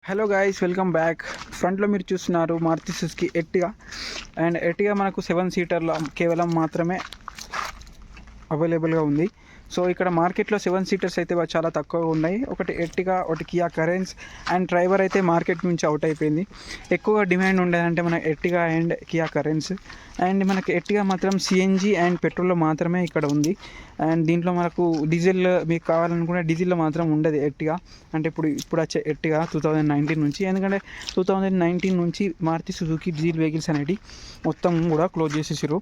Hello guys, welcome back. ఫ్రంట్లో మీరు చూస్తున్నారు Maruti Suzuki Ertiga. And Ertiga మనకు 7 సీటర్లో కేవలం మాత్రమే అవైలబుల్గా ఉంది. సో ఇక్కడ మార్కెట్లో 7 సీటర్స్ అయితే చాలా తక్కువగా ఉన్నాయి. ఒకటి ఎర్టిగా, ఒకటి కియా కరెన్స్. అండ్ డ్రైవర్ అయితే మార్కెట్ నుంచి అవుట్ అయిపోయింది. ఎక్కువగా డిమాండ్ ఉండేదంటే మన ఎర్టిగా అండ్ కియా కరెన్స్. అండ్ మనకి ఎర్టిగా మాత్రం సిఎన్జి అండ్ పెట్రోల్లో మాత్రమే ఇక్కడ ఉంది. అండ్ దీంట్లో మనకు డీజిల్ మీకు కావాలనుకుంటే డీజిల్లో మాత్రం ఉండదు ఎర్టిగా. అంటే ఇప్పుడు వచ్చే ఎర్టిగా 2019 నుంచి, ఎందుకంటే 2019 నుంచి మారుతి సుజుకి డీజిల్ వెహికల్స్ అనేవి మొత్తం కూడా క్లోజ్ చేసేసారు.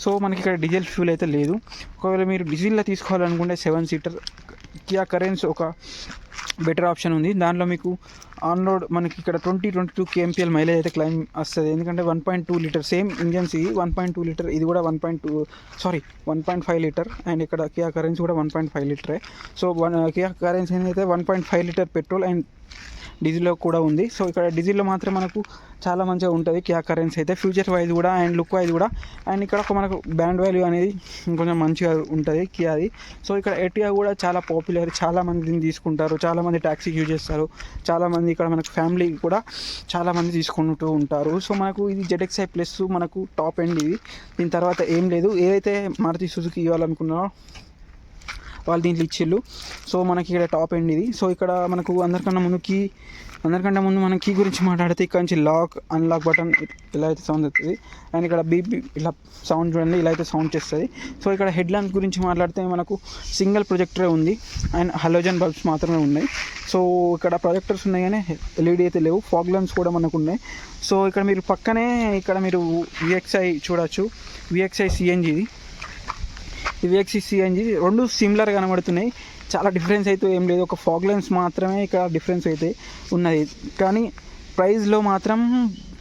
సో మనకి ఇక్కడ డీజిల్ ఫ్యూల్ అయితే లేదు. ఒకవేళ మీరు డీజిల్లో తీసుకోవాలనుకుంటే 7 సీటర్ కియా కరెన్స్ ఒక బెటర్ ఆప్షన్ ఉంది. దాంట్లో మీకు ఆన్ రోడ్ మనకి ఇక్కడ 22 kmpl మైలేజ్ అయితే క్లైమ్ వస్తుంది. ఎందుకంటే 1.2 లీటర్ సేమ్ ఇంజన్స్, ఇది 1.2 లీటర్, ఇది కూడా 1.5 లీటర్. అండ్ ఇక్కడ కియా కరెన్స్ కూడా 1.5 లీటరే. సో కియా కరెన్స్ అయితే 1.5 లీటర్ పెట్రోల్ అండ్ డీజిల్లో కూడా ఉంది. సో ఇక్కడ డీజిల్లో మాత్రం మనకు చాలా మంచిగా ఉంటుంది కియా కరెన్స్ అయితే, ఫ్యూచర్ వైజ్ కూడా అండ్ లుక్ వైజ్ కూడా. అండ్ ఇక్కడ ఒక మనకు బ్రాండ్ వాల్యూ అనేది కొంచెం మంచిగా ఉంటుంది కియాది. సో ఇక్కడ ఎర్టిగా కూడా చాలా పాపులర్, చాలామంది దీన్ని తీసుకుంటారు, చాలామంది ట్యాక్సీకి యూజ్ చేస్తారు, చాలామంది ఇక్కడ మనకు ఫ్యామిలీ కూడా చాలామంది తీసుకుంటూ ఉంటారు. సో మనకు ఇది ZXi ప్లస్ మనకు టాప్ ఎండ్ ఇది. దీని తర్వాత ఏం లేదు. ఏదైతే మారుతి సుజుకి ఇవ్వాలనుకున్నారో వాళ్ళు దీంట్లో ఇచ్చిళ్ళు. సో మనకి ఇక్కడ టాప్ ఎండ్ ఇది. సో ఇక్కడ మనకు అందరికన్నా ముందు మనం కీ గురించి మాట్లాడితే ఇక్కడ నుంచి లాక్ అన్లాక్ బటన్ ఇలా అయితే సౌండ్ వస్తుంది. అండ్ ఇక్కడ బీపీ ఇలా సౌండ్ చూడండి, ఇలా అయితే సౌండ్ చేస్తుంది. సో ఇక్కడ హెడ్ ల్యాంప్ గురించి మాట్లాడితే మనకు సింగిల్ ప్రొజెక్టరే ఉంది అండ్ హలోజన్ బల్బ్స్ మాత్రమే ఉన్నాయి. సో ఇక్కడ ప్రొజెక్టర్స్ ఉన్నాయి కానీ LED అయితే లేవు. ఫాగ్ ల్యాంప్స్ కూడా మనకు ఉన్నాయి. సో ఇక్కడ మీరు పక్కనే ఇక్కడ మీరు VXi చూడొచ్చు. VXi CNG ఇది. ఈ VXi CNG రెండు సిమిలర్ కనబడుతున్నాయి. చాలా డిఫరెన్స్ అయితే ఏం లేదు. ఒక ఫాగ్ లెన్స్ మాత్రమే ఇక్కడ డిఫరెన్స్ అయితే ఉన్నది, కానీ ప్రైస్లో మాత్రం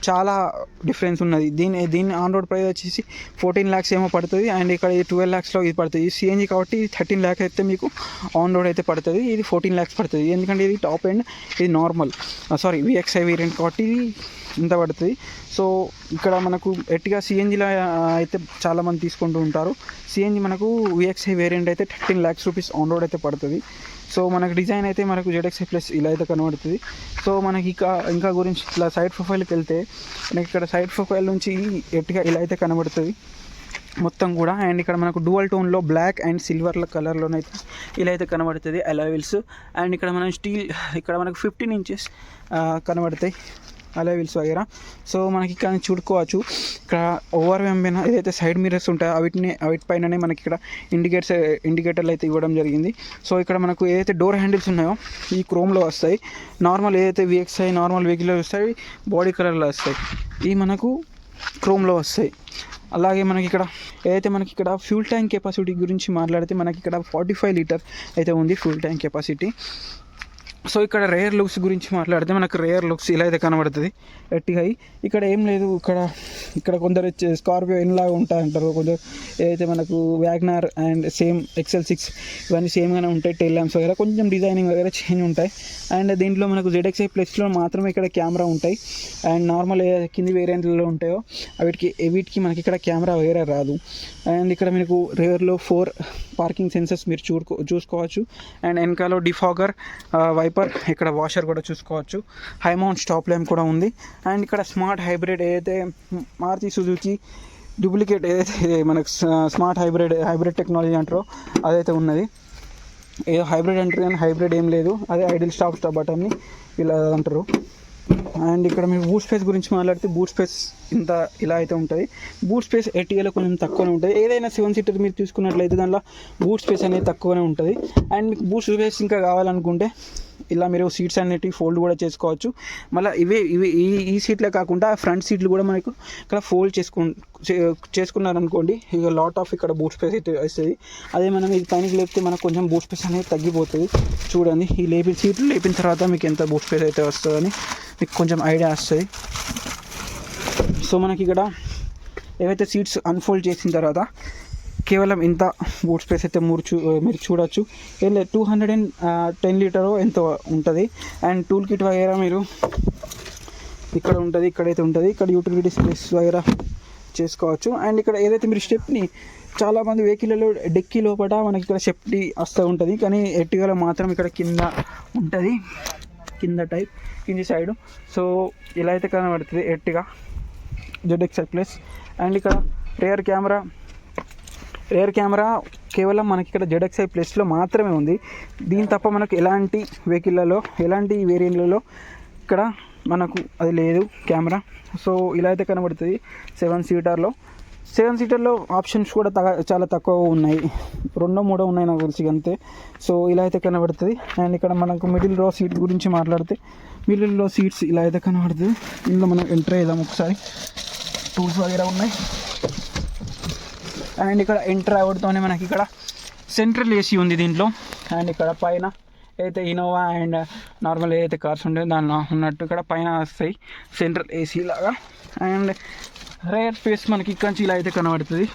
చాలా డిఫరెన్స్ ఉన్నది. దీని ఆన్ రోడ్ ప్రైస్ వచ్చేసి 14 lakhs ఏమో పడుతుంది. అండ్ ఇక్కడ 12 lakhsలో ఇది పడుతుంది. ఇది CNG కాబట్టి 13 lakhs అయితే మీకు ఆన్ రోడ్ అయితే పడుతుంది. ఇది 14 lakhs పడుతుంది. ఎందుకంటే ఇది టాప్ ఎండ్, ఇది నార్మల్ VXi వేరియంట్ కాబట్టి ఇది ఇంత పడుతుంది. సో ఇక్కడ మనకు ఎర్టిగా CNGలో అయితే చాలామంది తీసుకుంటూ ఉంటారు. CNG మనకు VXi వేరియంట్ అయితే 13 lakhs రూపీస్ ఆన్ రోడ్ అయితే పడుతుంది. సో మనకు డిజైన్ అయితే మనకు ZXi ప్లస్ ఇలా అయితే కనబడుతుంది. సో మనకి ఇంకా గురించి ఇట్లా సైడ్ ప్రొఫైల్కి వెళ్తే మనకి ఇక్కడ సైడ్ ప్రొఫైల్ నుంచి ఎర్టిగా ఇలా అయితే కనబడుతుంది మొత్తం కూడా. అండ్ ఇక్కడ మనకు డ్యువల్ టోన్లో బ్లాక్ అండ్ సిల్వర్ కలర్లోనైతే ఇలా అయితే కనబడుతుంది అలాయ్ వీల్స్. అండ్ ఇక్కడ మనం స్టీల్ ఇక్కడ మనకు 15 inches కనబడతాయి అలాయ్ వీల్స్ వగేరా. సో మనకి ఇక్కడ చూడుకోవచ్చు, ఇక్కడ ఓవర్ వెంబైన ఏదైతే సైడ్ మిరర్స్ ఉంటాయో వాటిపైననే మనకి ఇక్కడ ఇండికేటర్లు అయితే ఇవ్వడం జరిగింది. సో ఇక్కడ మనకు ఏదైతే డోర్ హ్యాండిల్స్ ఉన్నాయో ఈ క్రోమ్లో వస్తాయి. నార్మల్ ఏదైతే VXi నార్మల్ వెహికల్లో వస్తాయి బాడీ కలర్లో వస్తాయి, ఈ మనకు క్రోమ్లో వస్తాయి. అలాగే మనకి ఇక్కడ ఏదైతే మనకి ఇక్కడ ఫ్యూల్ ట్యాంక్ కెపాసిటీ గురించి మాట్లాడితే మనకి ఇక్కడ 45 లీటర్ అయితే ఉంది ఫ్యూల్ ట్యాంక్ కెపాసిటీ. సో ఇక్కడ రేర్ లుక్స్ గురించి మాట్లాడితే మనకు రేర్ లుక్స్ ఇలా అయితే కనబడుతుంది ఎర్టిగా. ఇక్కడ ఏం లేదు, ఇక్కడ కొందరు స్కార్పియో ఎన్లాగా ఉంటాయంటారు, కొందరు ఏదైతే మనకు వ్యాగనార్ అండ్ సేమ్ XL6 ఇవన్నీ సేమ్గానే ఉంటాయి. టెయిల్ ల్యాంప్స్ వగేరా కొంచెం డిజైనింగ్ వగేరా చేంజ్ ఉంటాయి. అండ్ దీంట్లో మనకు ZXi ప్లస్లో మాత్రమే ఇక్కడ కెమెరా ఉంటాయి. అండ్ నార్మల్ కింది వేరియంట్లలో ఉంటాయో వీటికి మనకి ఇక్కడ కెమెరా వగేరా రాదు. అండ్ ఇక్కడ మీకు రేర్లో 4 పార్కింగ్ సెన్సర్స్ మీరు చూసుకోవచ్చు. అండ్ వెనకాలో డిఫాగర్, వైపర్, ఇక్కడ వాషర్ కూడా చూసుకోవచ్చు. హై మౌంట్ స్టాప్ ల్యాంప్ కూడా ఉంది. అండ్ ఇక్కడ స్మార్ట్ హైబ్రిడ్ ఏదైతే మారుతి సుజుకి డూప్లికేట్ ఏదైతే మనకు స్మార్ట్ హైబ్రిడ్ టెక్నాలజీ అంటారో అదైతే ఉన్నది. ఏదో హైబ్రిడ్ అంటారు కానీ హైబ్రిడ్ ఏం లేదు, అదే ఐడిల్ స్టాప్ బటన్ని ఇలా అంటారు. అండ్ ఇక్కడ మీరు బూట్ స్పేస్ గురించి మాట్లాడితే బూట్ స్పేస్ ఇలా అయితే ఉంటుంది. బూట్ స్పేస్ ఎర్టిగాలో కొంచెం తక్కువనే ఉంటుంది. ఏదైనా 7 సీటర్ మీరు చూసుకున్నట్లయితే దాంట్లో బూట్ స్పేస్ అనేది తక్కువనే ఉంటుంది. అండ్ మీకు బూట్ స్పేస్ ఇంకా కావాలనుకుంటే ఇలా మీరు సీట్స్ అనేటివి ఫోల్డ్ కూడా చేసుకోవచ్చు. మళ్ళీ ఇవి ఈ సీట్లే కాకుండా ఫ్రంట్ సీట్లు కూడా మనకు ఇక్కడ ఫోల్డ్ చేసుకున్నారనుకోండి, ఇక లాట్ ఆఫ్ ఇక్కడ బూట్ స్పేస్ అయితే వస్తుంది. అదే మనం ఇది పైనకి లేపితే మనకు కొంచెం బూట్ స్పేస్ అనేది తగ్గిపోతుంది. చూడండి, ఈ సీట్లు లేపిన తర్వాత మీకు ఎంత బూట్ స్పేస్ అయితే వస్తుందని మీకు కొంచెం ఐడియా వస్తుంది. సో మనకి ఇక్కడ ఏవైతే సీట్స్ అన్ఫోల్డ్ చేసిన తర్వాత కేవలం ఇంత బూట్ స్పేస్ అయితే మీరు చూడొచ్చు. 210 లీటర్ ఎంతో ఉంటుంది. అండ్ టూల్ కిట్ వగేరా మీరు ఇక్కడ ఉంటుంది, ఇక్కడైతే ఉంటుంది. ఇక్కడ యూటిలిటీ స్పేస్ వగేరా చేసుకోవచ్చు. అండ్ ఇక్కడ ఏదైతే మీరు స్టెప్ని చాలామంది వెహికల్లో డెక్కి లోపల మనకి ఇక్కడ సేఫ్టీ వస్తూ ఉంటుంది, కానీ ఎర్టిగాలో మాత్రం ఇక్కడ కింద ఉంటుంది, కింద టైప్ కింది సైడు. సో ఇలా అయితే కనబడుతుంది ఎర్టిగా ZXi ప్లస్. అండ్ ఇక్కడ రియర్ కెమెరా కేవలం మనకి ఇక్కడ ZXi ప్లస్లో మాత్రమే ఉంది. దీని తప్ప మనకు ఎలాంటి వెహికల్లలో ఎలాంటి వేరియంట్లలో ఇక్కడ మనకు అది లేదు కెమెరా. సో ఇలా అయితే కనబడుతుంది 7 సీటర్లో ఆప్షన్స్ కూడా చాలా తక్కువ ఉన్నాయి, 2-3 ఉన్నాయి నాకు తెలిసి అంతే. సో ఇలా అయితే కనబడుతుంది. అండ్ ఇక్కడ మనకు మిడిల్ రో సీట్ గురించి మాట్లాడితే మిడిల్ రో సీట్స్ ఇలా అయితే కనబడుతుంది. ఇందులో మనం ఎంటర్ అయ్యాం ఒకసారి, టూల్స్ వగేరా ఉన్నాయి. అండ్ ఇక్కడ ఎంటర్ అవ్వడంతోనే మనకి ఇక్కడ సెంట్రల్ ఏసీ ఉంది దీంట్లో. అండ్ ఇక్కడ పైన అయితే ఇనోవా అండ్ నార్మల్ ఏదైతే కార్స్ ఉంటాయో దానిలో ఉన్నట్టు ఇక్కడ పైన వస్తాయి సెంట్రల్ ఏసీ లాగా. అండ్ రేర్ స్పేస్ మనకి ఇక్కడ నుంచి ఇలా అయితే కనబడుతుంది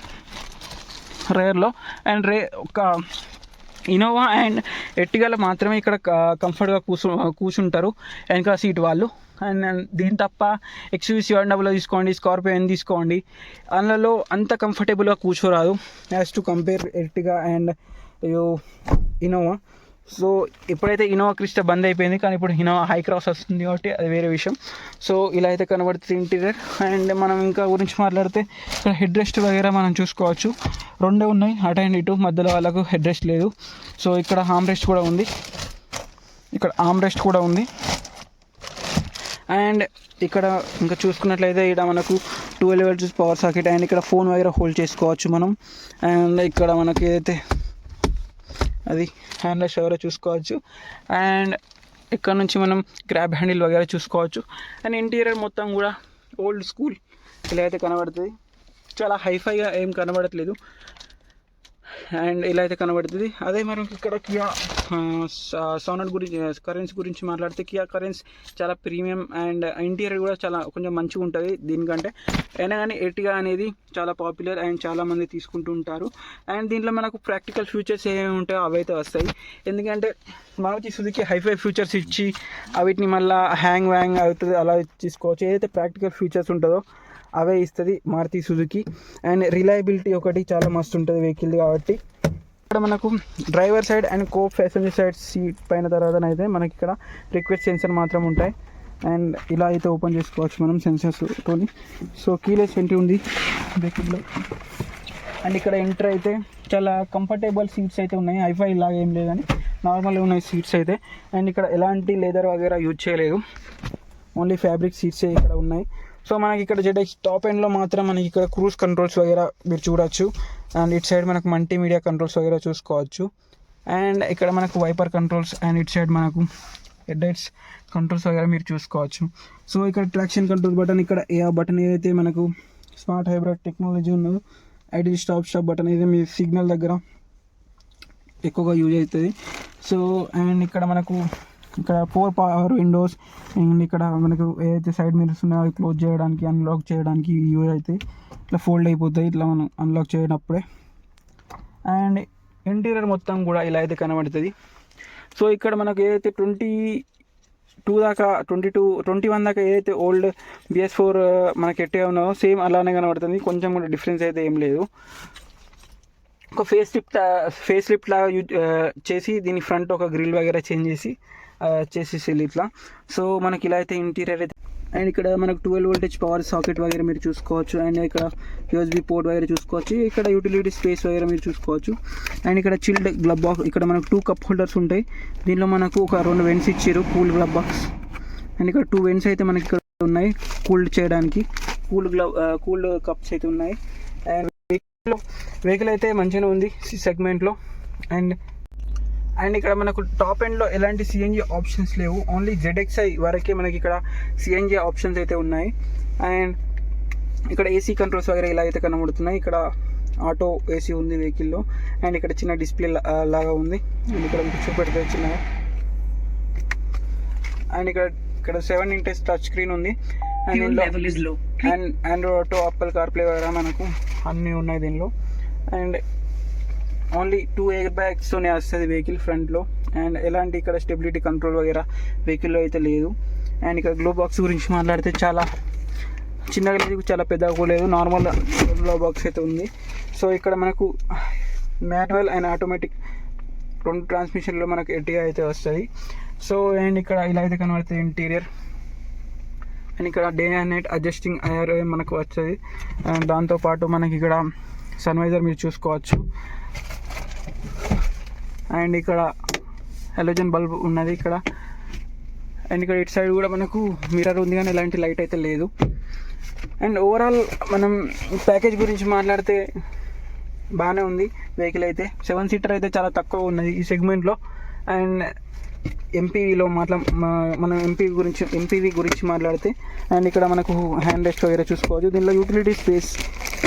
రేర్లో. అండ్ ఒక ఇనోవా అండ్ ఎర్టిగాలో మాత్రమే ఇక్కడ కంఫర్ట్గా కూర్చుంటారు వెనక సీట్ వాళ్ళు. అండ్ దీని తప్ప XUV700 తీసుకోండి, స్కార్పియో తీసుకోండి, అందులో అంత కంఫర్టబుల్గా కూర్చోరాదు as to compare Ertiga and Innova. So ఇప్పుడైతే ఇనోవా క్రిస్టా బంద్ అయిపోయింది, కానీ ఇప్పుడు ఇనోవా హై క్రాస్ వస్తుంది కాబట్టి అది వేరే విషయం. సో ఇలా అయితే కనబడుతుంది ఇంటీరియర్. అండ్ మనం ఇంకా గురించి మాట్లాడితే ఇక్కడ హెడ్ రెస్ట్ వగేరా మనం చూసుకోవచ్చు, 2 ఉన్నాయి అటు అండ్ ఇటు, మధ్యలో వాళ్ళకు హెడ్ రెస్ట్ లేదు. సో ఇక్కడ ఆర్మ్ రెస్ట్ కూడా ఉంది. అండ్ ఇక్కడ ఇంకా చూసుకున్నట్లయితే ఇక్కడ మనకు 12 volts పవర్ సాకెట్. అండ్ ఇక్కడ ఫోన్ వగేరా హోల్డ్ చేసుకోవచ్చు మనం. అండ్ ఇక్కడ మనకి ఏదైతే అది హ్యాండ్లెస్ ఎవరో చూసుకోవచ్చు. అండ్ ఇక్కడ నుంచి మనం గ్రాబ్ హ్యాండిల్ వగేరా చూసుకోవచ్చు. అండ్ ఇంటీరియర్ మొత్తం కూడా ఓల్డ్ స్కూల్ ఇలా అయితే కనబడుతుంది, చాలా హైఫైగా ఏం కనబడట్లేదు. అండ్ ఇలా అయితే కనబడుతుంది. అదే మనం ఇక్కడ కియా సోనట్ కరెన్స్ గురించి మాట్లాడితే కియా కరెన్స్ చాలా ప్రీమియం అండ్ ఇంటీరియర్ కూడా చాలా కొంచెం మంచిగా ఉంటుంది దీనికంటే. అయినా కానీ ఎర్టిగా అనేది చాలా పాపులర్ అండ్ చాలామంది తీసుకుంటూ ఉంటారు. అండ్ దీంట్లో మనకు ప్రాక్టికల్ ఫీచర్స్ ఏమేమి ఉంటాయో అవైతే వస్తాయి. ఎందుకంటే మారుతి సుజుకి హైఫై ఫీచర్స్ ఇచ్చి వీటిని మళ్ళీ హ్యాంగ్ అవుతుంది అలా తీసుకోవచ్చు. ఏదైతే ప్రాక్టికల్ ఫీచర్స్ ఉంటుందో అవే ఇస్తుంది మారుతి సుజుకి. అండ్ రిలయబిలిటీ ఒకటి చాలా మస్తు ఉంటుంది వెహికల్ కాబట్టి. ఇక్కడ మనకు driver side and co passenger side seat పైన తర్వాత అయితే మనకి ఇక్కడ రిక్వెస్ట్ సెన్సర్ మాత్రం ఉంటాయి. అండ్ ఇలా అయితే ఓపెన్ చేసుకోవచ్చు మనం సెన్సర్స్తో. సో కీలెస్ ఎంట్రీ ఉంది వెహికల్లో. అండ్ ఇక్కడ ఎంటర్ అయితే చాలా కంఫర్టబుల్ సీట్స్ అయితే ఉన్నాయి, హైఫై ఇలాగ ఏం లేదు కానీ నార్మల్గా ఉన్నాయి సీట్స్ అయితే. అండ్ ఇక్కడ ఎలాంటి లెదర్ వగేరా యూజ్ చేయలేదు, ఓన్లీ ఫ్యాబ్రిక్ సీట్సే ఇక్కడ ఉన్నాయి. సో మనకి ఇక్కడ ZX టాప్ ఎండ్లో మాత్రం మనకి ఇక్కడ క్రూజ్ కంట్రోల్స్ వగేరా మీరు చూడొచ్చు. అండ్ ఇటు సైడ్ మనకు మల్టీమీడియా కంట్రోల్స్ వగేరా చూసుకోవచ్చు. అండ్ ఇక్కడ మనకు వైపర్ కంట్రోల్స్ అండ్ ఇటు సైడ్ మనకు హెడ్ లైట్స్ కంట్రోల్స్ వగేరా మీరు చూసుకోవచ్చు. సో ఇక్కడ ట్రాక్షన్ కంట్రోల్ బటన్, ఇక్కడ ఏ బటన్ ఏదైతే మనకు స్మార్ట్ హైబ్రిడ్ టెక్నాలజీ ఉన్నదో ఐడి స్టాప్ బటన్ అయితే మీ సిగ్నల్ దగ్గర ఎక్కువగా యూజ్ అవుతుంది. సో అండ్ ఇక్కడ మనకు ఇక్కడ 4 పవర్ విండోస్. అండ్ ఇక్కడ మనకు ఏదైతే సైడ్ మిర్రర్స్ ఉన్నాయో అవి క్లోజ్ చేయడానికి అన్లాక్ చేయడానికి యూజ్ అవుతాయి, ఇట్లా ఫోల్డ్ అయిపోతాయి ఇట్లా మనం అన్లాక్ చేయనప్పుడే. అండ్ ఇంటీరియర్ మొత్తం కూడా ఇలా అయితే కనబడుతుంది. సో ఇక్కడ మనకు ఏదైతే 21 దాకా ఏదైతే ఓల్డ్ BS4 మనకి ఎట్టే ఉన్నదో సేమ్ అలానే కనబడుతుంది, కొంచెం కూడా డిఫరెన్స్ అయితే ఏం లేదు. ఒక ఫేస్ లిఫ్ట్ లాగా చేసి దీని ఫ్రంట్ ఒక గ్రిల్ వగేరా చేంజ్ చేసేసి ఇట్లా. సో మనకి ఇలా అయితే ఇంటీరియర్ అయితే. అండ్ ఇక్కడ మనకు 12 voltage పవర్ సాకెట్ వగేరా మీరు చూసుకోవచ్చు. అండ్ ఇక్కడ USB పోర్ట్ వగేరా చూసుకోవచ్చు. ఇక్కడ యూటిలిటీ స్పేస్ వగేరా మీరు చూసుకోవచ్చు. అండ్ ఇక్కడ చిల్డ్ గ్లవ్ బాక్స్, ఇక్కడ మనకు 2 కప్ హోల్డర్స్ ఉంటాయి. దీనిలో మనకు ఒక 2 వెంట్స్ ఇచ్చారు కూల్ గ్లవ్ బాక్స్. అండ్ ఇక్కడ 2 వెంట్స్ అయితే మనకి ఇక్కడ ఉన్నాయి కూల్డ్ చేయడానికి, కూల్డ్ కప్స్ అయితే ఉన్నాయి. అండ్ వెహికల్ అయితే మంచిగానే ఉంది సెగ్మెంట్లో. అండ్ ఇక్కడ మనకు టాప్ ఎండ్లో ఎలాంటి CNG ఆప్షన్స్ లేవు, ఓన్లీ ZXi వరకే మనకి ఇక్కడ CNG ఆప్షన్స్ అయితే ఉన్నాయి. అండ్ ఇక్కడ AC కంట్రోల్స్ వగేరా ఇలా అయితే కనబడుతున్నాయి. ఇక్కడ ఆటో AC ఉంది వెహికల్లో. అండ్ ఇక్కడ చిన్న డిస్ప్లే లాగా ఉంది. అండ్ ఇక్కడ చూపెడితే చిన్నగా. అండ్ ఇక్కడ 7 inches టచ్ స్క్రీన్ ఉంది. And Android Auto, Apple CarPlay వగేరా మనకు అన్నీ ఉన్నాయి దీనిలో. అండ్ ఓన్లీ 2 air bagsతోనే వస్తుంది వెహికల్ ఫ్రంట్లో. అండ్ ఎలాంటి ఇక్కడ స్టెబిలిటీ కంట్రోల్ వగేరా వెహికల్లో అయితే లేదు. అండ్ ఇక్కడ గ్లో బాక్స్ గురించి మాట్లాడితే చాలా చిన్నగా లేదు, చాలా పెద్దగా కూడా లేదు, నార్మల్ గ్లో బాక్స్ అయితే ఉంది. సో ఇక్కడ మనకు మాన్యువల్ అండ్ ఆటోమేటిక్ 2 ట్రాన్స్మిషన్లో మనకు ఎర్టిగా అయితే వస్తుంది. సో అండ్ ఇక్కడ ఇలా అయితే కనబడుతుంది ఇంటీరియర్. అండ్ ఇక్కడ డే అండ్ నైట్ అడ్జస్టింగ్ అయ్యారు మనకు వచ్చేది. అండ్ దాంతోపాటు మనకి ఇక్కడ సన్వైజర్ మీరు చూసుకోవచ్చు. అండ్ ఇక్కడ హలోజన్ బల్బ్ ఉన్నది ఇక్కడ. అండ్ ఇక్కడ ఇటు సైడ్ కూడా మనకు మిర్రర్ ఉంది కానీ ఎలాంటి లైట్ అయితే లేదు. అండ్ ఓవరాల్ మనం ప్యాకేజ్ గురించి మాట్లాడితే బాగానే ఉంది వెహికల్ అయితే. 7 సీటర్ అయితే చాలా తక్కువ ఉన్నది ఈ సెగ్మెంట్లో. అండ్ ఎంపీవీలో మనం ఎంపీవీ గురించి మాట్లాడితే అండ్ ఇక్కడ మనకు హ్యాండ్ రెస్ట్ వగేరే చూసుకోవచ్చు. దీనిలో యూటిలిటీ స్పేస్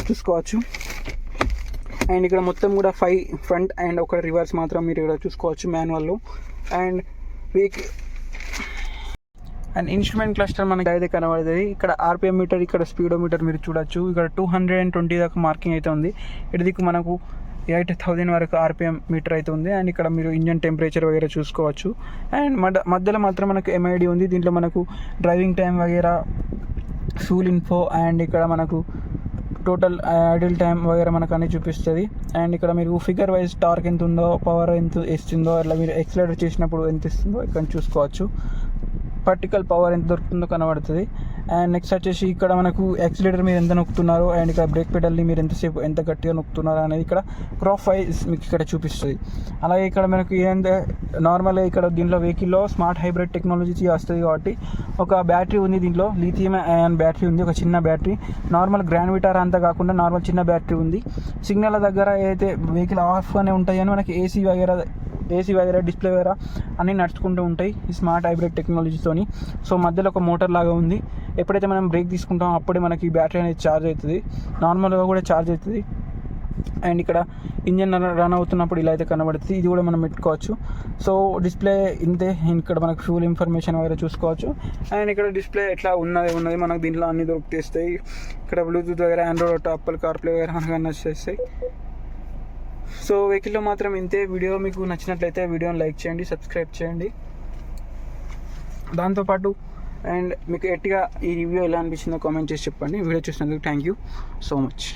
చూసుకోవచ్చు. అండ్ ఇక్కడ మొత్తం కూడా 5 ఫ్రంట్ అండ్ ఒక రివర్స్ మాత్రం మీరు ఇక్కడ చూసుకోవచ్చు మాన్యువల్లో. అండ్ అండ్ ఇన్స్ట్రుమెంట్ క్లస్టర్ మనకి అయితే కనబడుతుంది. ఇక్కడ ఆర్పిఎం మీటర్, ఇక్కడ స్పీడోమీటర్ మీరు చూడొచ్చు. ఇక్కడ 220 దాకా మార్కింగ్ అయితే ఉంది. ఇటుదిక్కు మనకు 8000 వరకు ఆర్పిఎం మీటర్ అయితే ఉంది. అండ్ ఇక్కడ మీరు ఇంజన్ టెంపరేచర్ వగేరా చూసుకోవచ్చు. అండ్ మధ్యలో మాత్రం మనకు ఎంఐడి ఉంది. దీంట్లో మనకు డ్రైవింగ్ టైం వగేరా, ఫ్యూల్ ఇన్ఫో అండ్ ఇక్కడ మనకు టోటల్ ఐడిల్ టైం వగేరా మనకు అన్నీ చూపిస్తుంది. అండ్ ఇక్కడ మీరు ఫిగర్ వైజ్ టార్క్ ఎంత ఉందో, పవర్ ఎంత ఇస్తుందో, అట్లా మీరు ఎక్సలరేటర్ చేసినప్పుడు ఎంత ఇస్తుందో ఇక్కడ చూసుకోవచ్చు. పర్టికల్ పవర్ ఎంత దొరుకుతుందో కనబడుతుంది. అండ్ నెక్స్ట్ వచ్చేసి ఇక్కడ మనకు యాక్సిలేటర్ మీరు ఎంత నొక్కుతున్నారు అండ్ ఇక్కడ బ్రేక్ పెడల్ని మీరు ఎంత గట్టిగా నొక్కుతున్నారు అనేది ఇక్కడ క్రాప్ వైజ్ మీకు ఇక్కడ చూపిస్తుంది. అలాగే ఇక్కడ మనకు ఏంటంటే నార్మల్గా ఇక్కడ దీంట్లో వెహికల్లో స్మార్ట్ హైబ్రిడ్ టెక్నాలజీ వస్తుంది కాబట్టి ఒక బ్యాటరీ ఉంది. దీంట్లో లిథియం అయాన్ బ్యాటరీ ఉంది, ఒక చిన్న బ్యాటరీ. నార్మల్ గ్రాండ్ విటారా అంతా కాకుండా నార్మల్ చిన్న బ్యాటరీ ఉంది. సిగ్నల్ దగ్గర అయితే వెహికల్ ఆఫ్గానే ఉంటాయి అని మనకి ఏసీ వగేరా డిస్ప్లే వగేరా అన్నీ నడుచుకుంటూ ఉంటాయి ఈ స్మార్ట్ హైబ్రిడ్ టెక్నాలజీతోని. సో మధ్యలో ఒక మోటార్ లాగా ఉంది. ఎప్పుడైతే మనం బ్రేక్ తీసుకుంటామో అప్పుడే మనకి బ్యాటరీ అనేది ఛార్జ్ అవుతుంది, నార్మల్గా కూడా ఛార్జ్ అవుతుంది. అండ్ ఇక్కడ ఇంజన్ రన్ అవుతున్నప్పుడు ఇలా అయితే కనబడుతుంది. ఇది కూడా మనం పెట్టుకోవచ్చు. సో డిస్ప్లే ఇంతే. ఇక్కడ మనకు ఫ్యూల్ ఇన్ఫర్మేషన్ వగేరా చూసుకోవచ్చు. అండ్ ఇక్కడ డిస్ప్లే ఎట్లా ఉన్నది మనకు దీంట్లో అన్నీ దొరుకుతాయి. ఇక్కడ బ్లూటూత్ వగేరా, ఆండ్రాయిడ్, యాపిల్ కార్ప్లే వగేరా మనకు అన్నీ వచ్చేస్తాయి. సో వెహికల్లో మాత్రం ఇంతే. వీడియో మీకు నచ్చినట్లయితే వీడియోని లైక్ చేయండి, సబ్స్క్రైబ్ చేయండి. దాంతోపాటు అండ్ మీకు ఎట్టిగా ఈ రివ్యూ ఎలా అనిపించిందో కామెంట్ చేసి చెప్పండి. వీడియో చూసినందుకు థ్యాంక్ యూ సో మచ్.